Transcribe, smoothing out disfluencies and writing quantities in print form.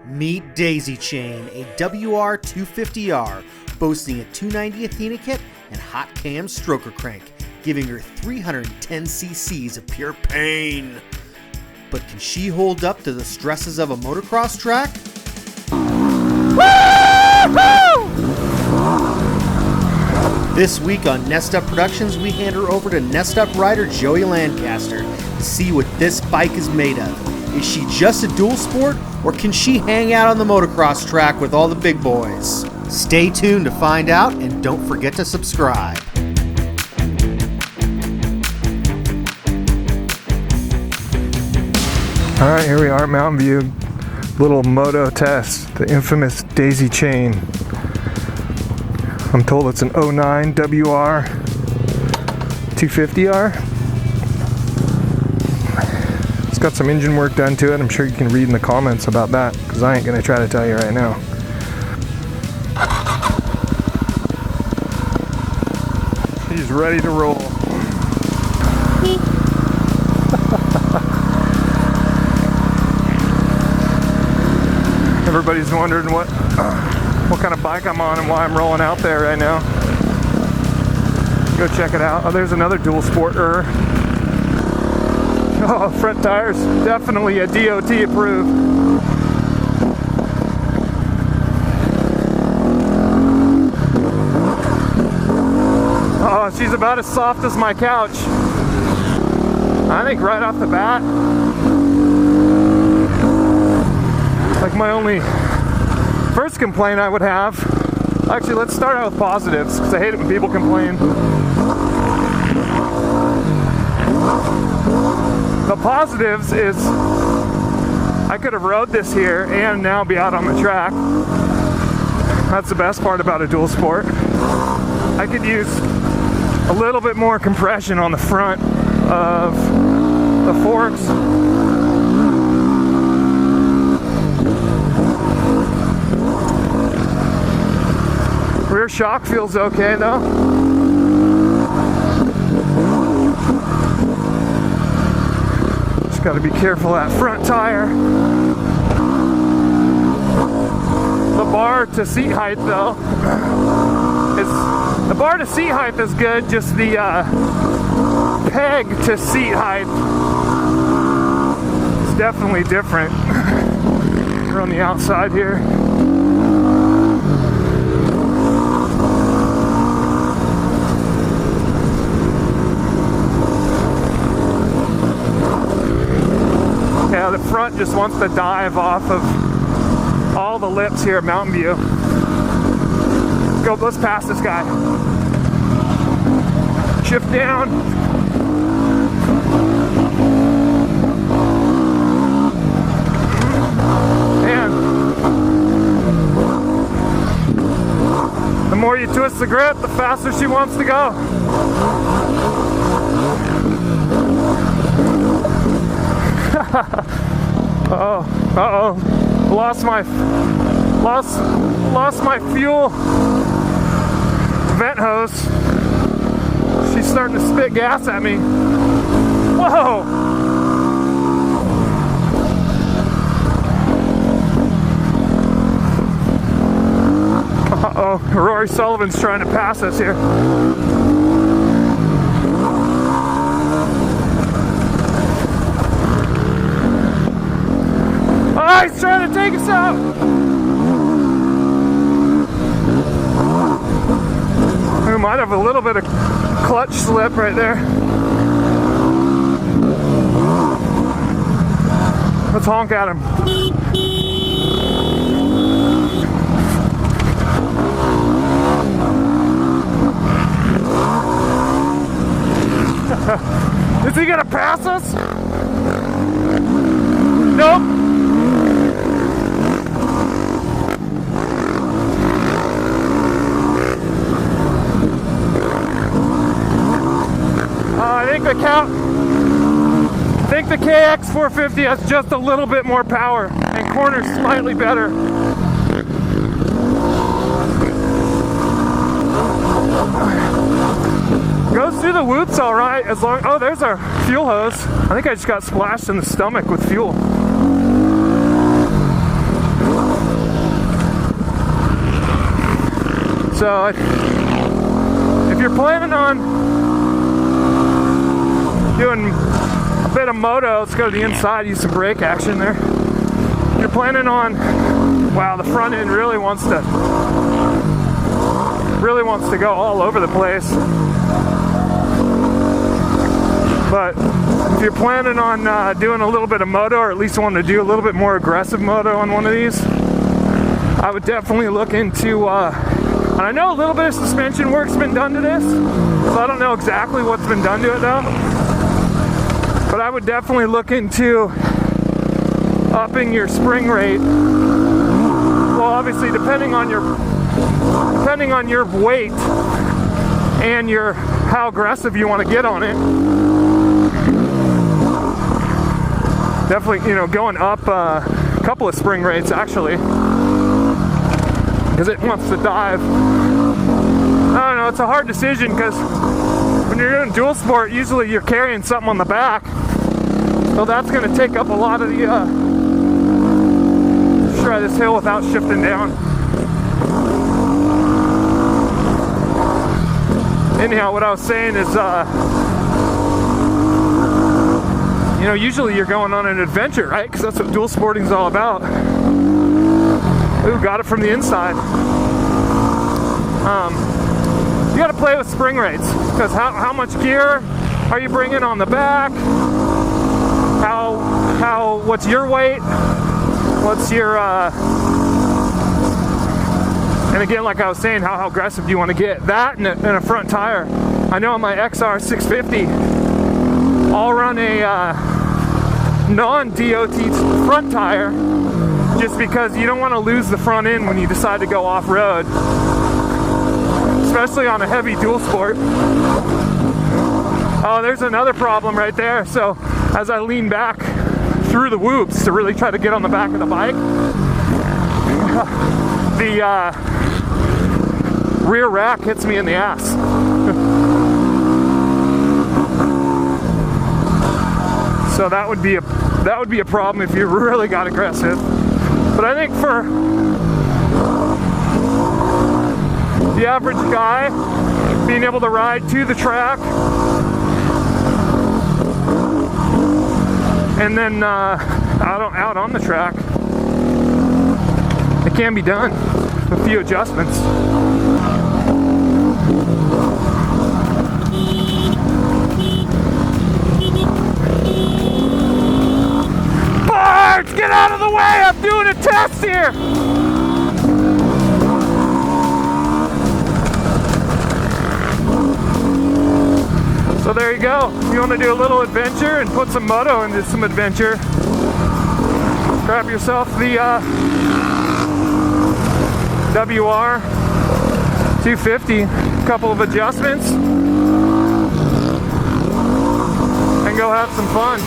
Meet Daisy Chain, a WR250R boasting a 290 Athena kit and hot cam stroker crank, giving her 310 cc's of pure pain. But can she hold up to the stresses of a motocross track? This week on NessedUpProductions, we hand her over to NessedUp rider Joey Lancaster to see what this bike is made of. Is she just a dual sport, or can she hang out on the motocross track with all the big boys? Stay tuned to find out, and don't forget to subscribe. Alright, here we are at Mountain View. Little moto test, the infamous Daisy Chain. I'm told it's an 09 WR250R. It's got some engine work done to it. I'm sure you can read in the comments about that, because I ain't going to try to tell you right now. She's ready to roll. Everybody's wondering what kind of bike I'm on and why I'm rolling out there right now. Go check it out. Oh, there's another dual sporter. Oh, front tires, definitely a DOT approved. Oh, she's about as soft as my couch. I think right off the bat, like my only first complaint I would have, actually let's start out with positives, because I hate it when people complain. The positives is I could have rode this here and now be out on the track. That's the best part about a dual sport. I could use a little bit more compression on the front of the forks. Rear shock feels okay though. Just got to be careful of that front tire. The bar to seat height though is good. Just the peg to seat height is definitely different. We're on the outside here. Yeah, the front just wants to dive off of all the lips here at Mountain View. Go, let's pass this guy. Shift down. And the more you twist the grip, the faster she wants to go. Uh-oh. Lost my fuel vent hose. She's starting to spit gas at me. Whoa! Uh-oh, Rory Sullivan's trying to pass us here. Oh, he's trying to take us out! We might have a little bit of clutch slip right there. Let's honk at him. Is he gonna pass us? Nope. I think the KX450 has just a little bit more power and corners slightly better. Goes through the whoops all right, as long. Oh, there's our fuel hose. I think I just got splashed in the stomach with fuel. So if you're planning on doing a bit of moto, let's go to the inside, use some brake action there. If you're planning on, wow, the front end really wants to go all over the place. But if you're planning on doing a little bit of moto, or at least wanting to do a little bit more aggressive moto on one of these, I would definitely look into, and I know a little bit of suspension work's been done to this, so I don't know exactly what's been done to it though. But I would definitely look into upping your spring rate. Well, obviously depending on your weight and how aggressive you want to get on it. Definitely, going up a couple of spring rates actually, because it wants to dive. I don't know, it's a hard decision because when you're doing dual sport, usually you're carrying something on the back, so that's going to take up a lot of the let's try this hill without shifting down. Anyhow, what I was saying is usually you're going on an adventure, right? Because that's what dual sporting is all about. Ooh, got it from the inside. You got to play with spring rates, because how much gear are you bringing on the back? What's your weight? What's your and again, like I was saying, how aggressive do you want to get? That and a front tire. I know on my XR650, I'll run a non-DOT front tire, just because you don't want to lose the front end when you decide to go off-road, especially on a heavy dual sport. Oh, there's another problem right there. So as I lean back through the whoops to really try to get on the back of the bike, the rear rack hits me in the ass. So that would be a problem if you really got aggressive. But I think for the average guy, being able to ride to the track and then out on the track, it can be done. A few adjustments. Bards, get out of the way! I'm doing a test here! So there you go. If you want to do a little adventure and put some moto into some adventure, grab yourself the WR250, couple of adjustments, and go have some fun.